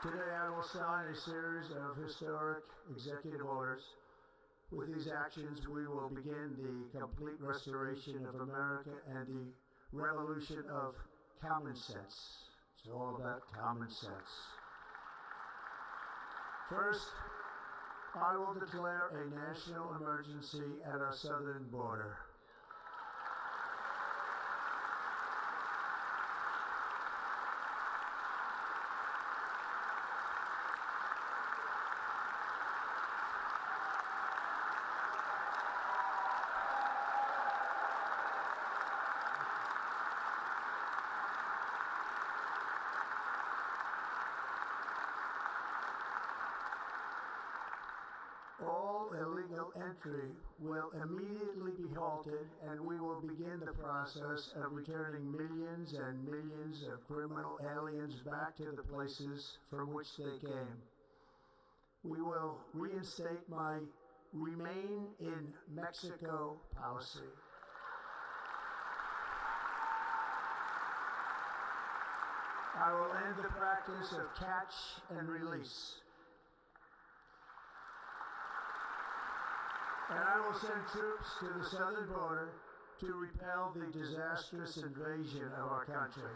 Today I will sign a series of historic executive orders. With these actions, we will begin the complete restoration of America and the revolution of common sense. It's all about common sense. First, I will declare a national emergency at our southern border. All illegal entry will immediately be halted, and we will begin the process of returning millions and millions of criminal aliens back to the places from which they came. We will reinstate my Remain in Mexico policy. I will end the practice of catch and release. And I will send troops to the southern border to repel the disastrous invasion of our country.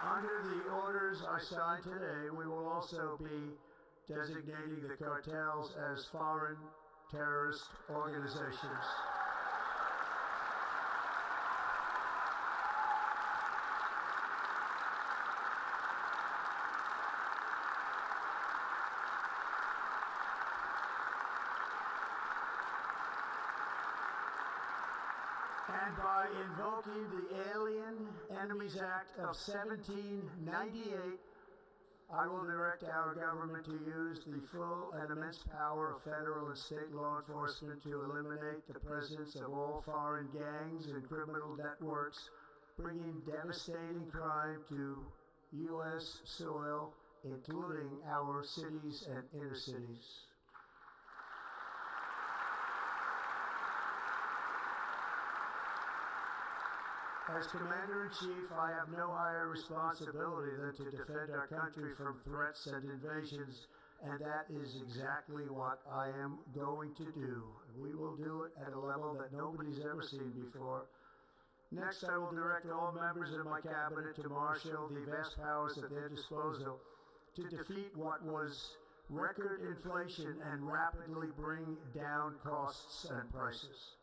Under the orders I signed today, we will also be designating the cartels as foreign terrorist organizations. And by invoking the Alien Enemies Act of 1798, I will direct our government to use the full and immense power of federal and state law enforcement to eliminate the presence of all foreign gangs and criminal networks, bringing devastating crime to U.S. soil, including our cities and inner cities. As Commander-in-Chief, I have no higher responsibility than to defend our country from threats and invasions, and that is exactly what I am going to do. We will do it at a level that nobody's ever seen before. Next, I will direct all members of my cabinet to marshal the vast powers at their disposal to defeat what was record inflation and rapidly bring down costs and prices.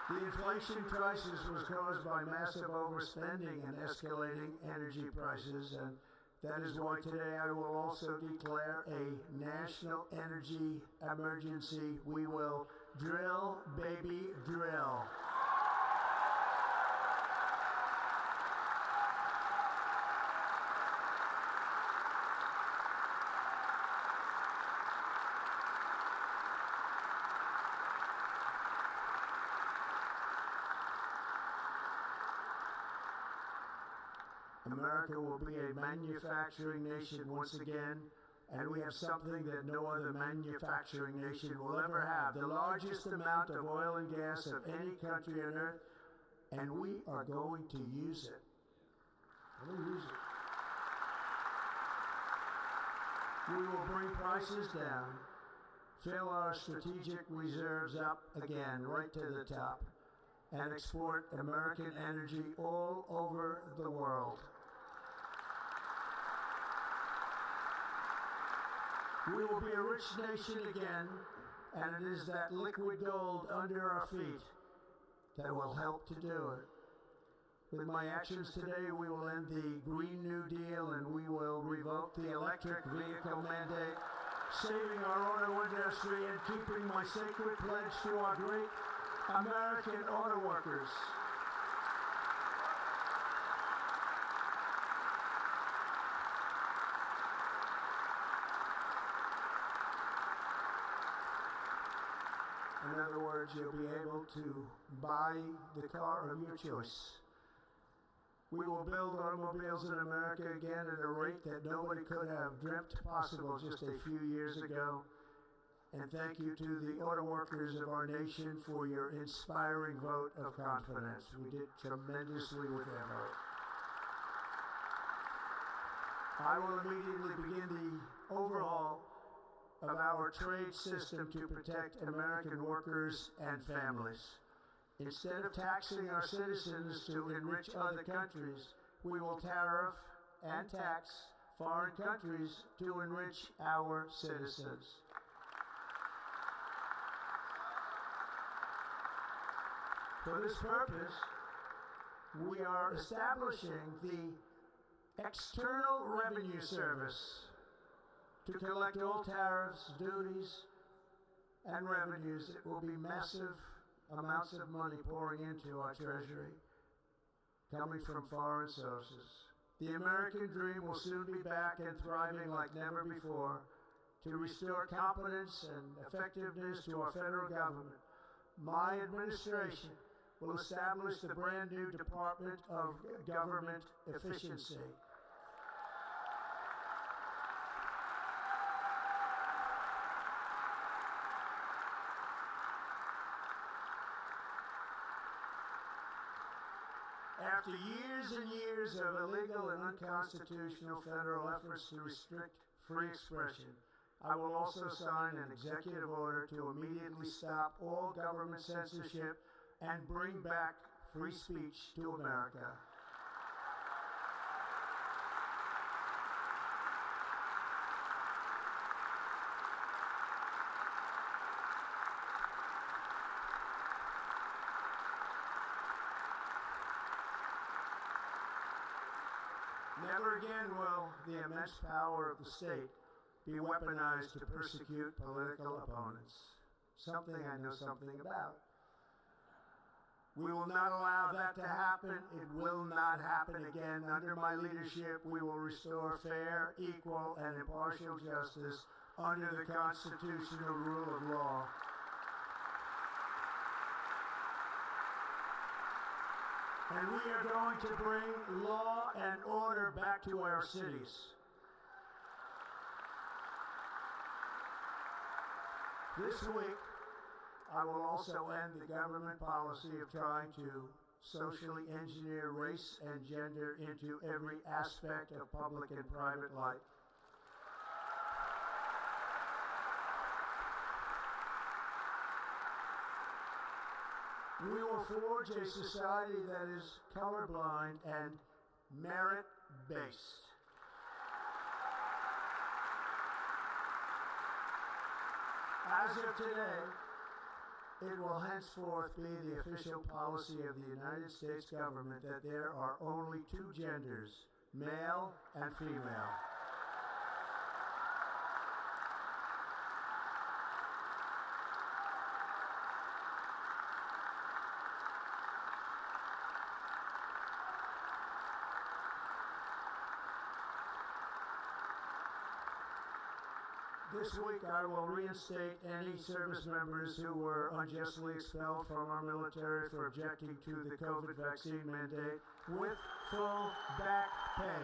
The inflation crisis was caused by massive overspending and escalating energy prices, and that is why today I will also declare a national energy emergency. We will drill, baby, drill. America will be a manufacturing nation once again, and we have something that no other manufacturing nation will ever have, the largest amount of oil and gas of any country on earth, and we are going to use it. We'll use it. We will bring prices down, fill our strategic reserves up again right to the top, and export American energy all over the world. We will be a rich nation again, and it is that liquid gold under our feet that will help to do it. With my actions today, we will end the Green New Deal, and we will revoke the electric vehicle mandate, saving our auto industry and keeping my sacred pledge to our great American auto workers. In other words, you'll be able to buy the car of your choice. We will build automobiles in America again at a rate that nobody could have dreamt possible just a few years ago. And thank you to the auto workers of our nation for your inspiring vote of confidence. We did tremendously with that vote. I will immediately begin the overhaul of our trade system to protect American workers and families. Instead of taxing our citizens to enrich other countries, we will tariff and tax foreign countries to enrich our citizens. For this purpose, we are establishing the External Revenue Service to collect all tariffs, duties, and revenues. It will be massive amounts of money pouring into our treasury, coming from foreign sources. The American dream will soon be back and thriving like never before to restore competence and effectiveness to our federal government. My administration will establish the brand new Department of Government Efficiency. After years and years of illegal and unconstitutional federal efforts to restrict free expression, I will also sign an executive order to immediately stop all government censorship and bring back free speech to America. Never again will the immense power of the state be weaponized to persecute political opponents, something I know something about. We will not allow that to happen. It will not happen again. Under my leadership, we will restore fair, equal, and impartial justice under the constitutional rule of law. And we are going to bring law and order back to our cities. This week, I will also end the government policy of trying to socially engineer race and gender into every aspect of public and private life. We will forge a society that is colorblind and merit-based. As of today, it will henceforth be the official policy of the United States government that there are only two genders, male and female. This week, I will reinstate any service members who were unjustly expelled from our military for objecting to the COVID vaccine mandate with full back pay.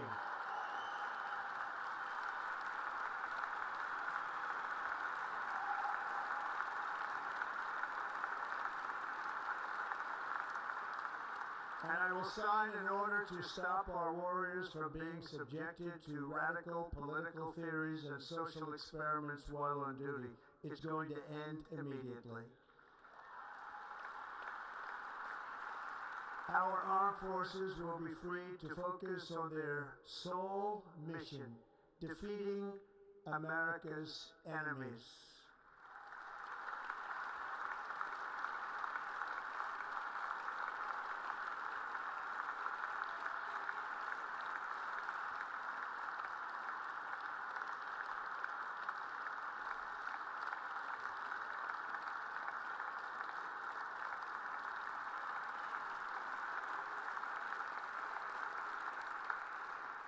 And I will sign an order to stop our warriors from being subjected to radical political theories and social experiments while on duty. It's going to end immediately. Our armed forces will be free to focus on their sole mission, defeating America's enemies.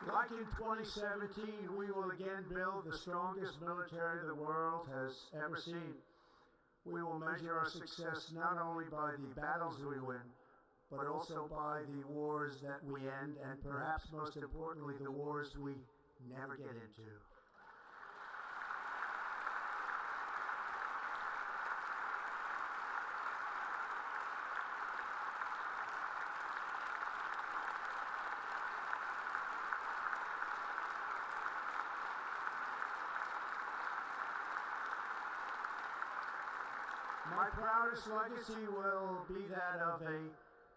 Like in 2017, we will again build the strongest military the world has ever seen. We will measure our success not only by the battles we win, but also by the wars that we end, and perhaps most importantly, the wars we never get into. My proudest legacy will be that of a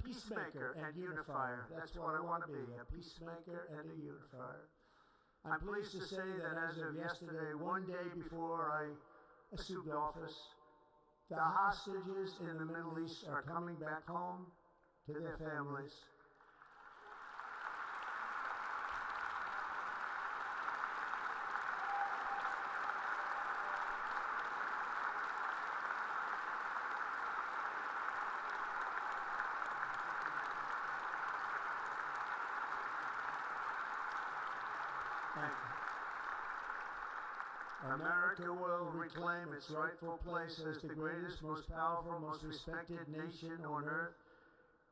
peacemaker and unifier. That's what I want to be, a peacemaker and a unifier. I'm pleased to say that as of yesterday, one day before I assumed office, the hostages in the Middle East are coming back home to their families. America will reclaim its rightful place as the greatest, most powerful, most respected nation on earth,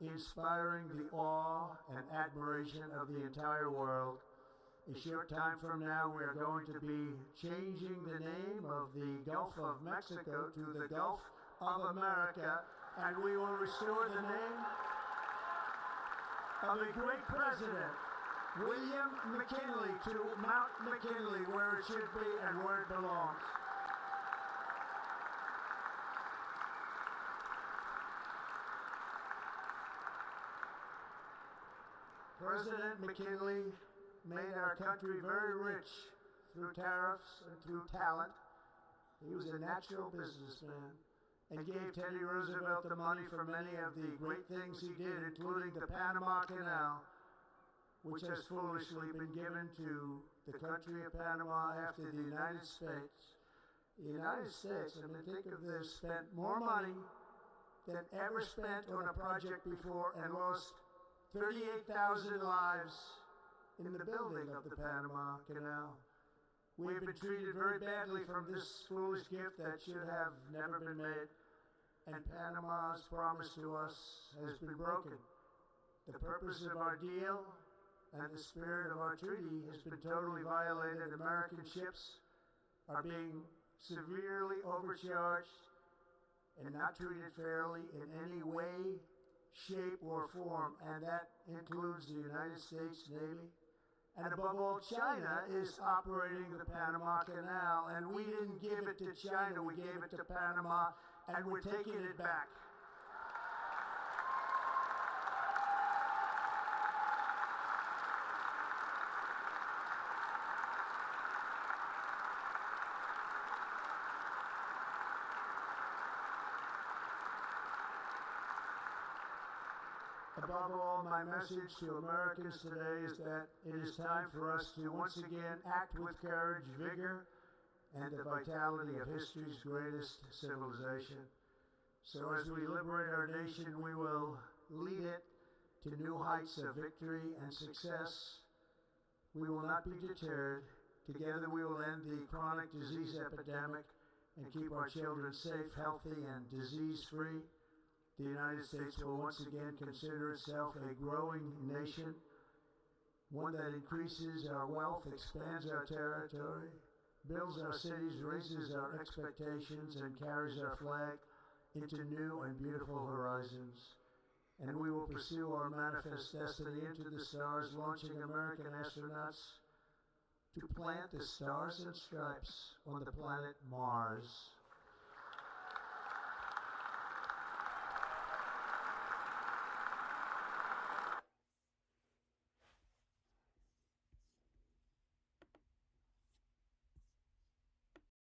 inspiring the awe and admiration of the entire world. A short time from now, we are going to be changing the name of the Gulf of Mexico to the Gulf of America, and we will restore the name of a great president, William McKinley, to Mount McKinley, where it should be and where it belongs. President McKinley made our country very rich through tariffs and through talent. He was a natural businessman and gave Teddy Roosevelt the money for many of the great things he did, including the Panama Canal, which has foolishly been given to the country of Panama after the United States. The United States, I mean, think of this, spent more money than ever spent on a project before and lost 38,000 lives in the building of the Panama Canal. We have been treated very badly from this foolish gift that should have never been made, and Panama's promise to us has been broken. The purpose of our deal and the spirit of our treaty has been totally violated. American ships are being severely overcharged and not treated fairly in any way, shape, or form, and that includes the United States Navy. And above all, China is operating the Panama Canal, and we didn't give it to China, we gave it to Panama, and we're taking it back. Above all, my message to Americans today is that it is time for us to once again act with courage, vigor, and the vitality of history's greatest civilization. So as we liberate our nation, we will lead it to new heights of victory and success. We will not be deterred. Together we will end the chronic disease epidemic and keep our children safe, healthy, and disease-free. The United States will once again consider itself a growing nation, one that increases our wealth, expands our territory, builds our cities, raises our expectations, and carries our flag into new and beautiful horizons. And we will pursue our manifest destiny into the stars, launching American astronauts to plant the stars and stripes on the planet Mars.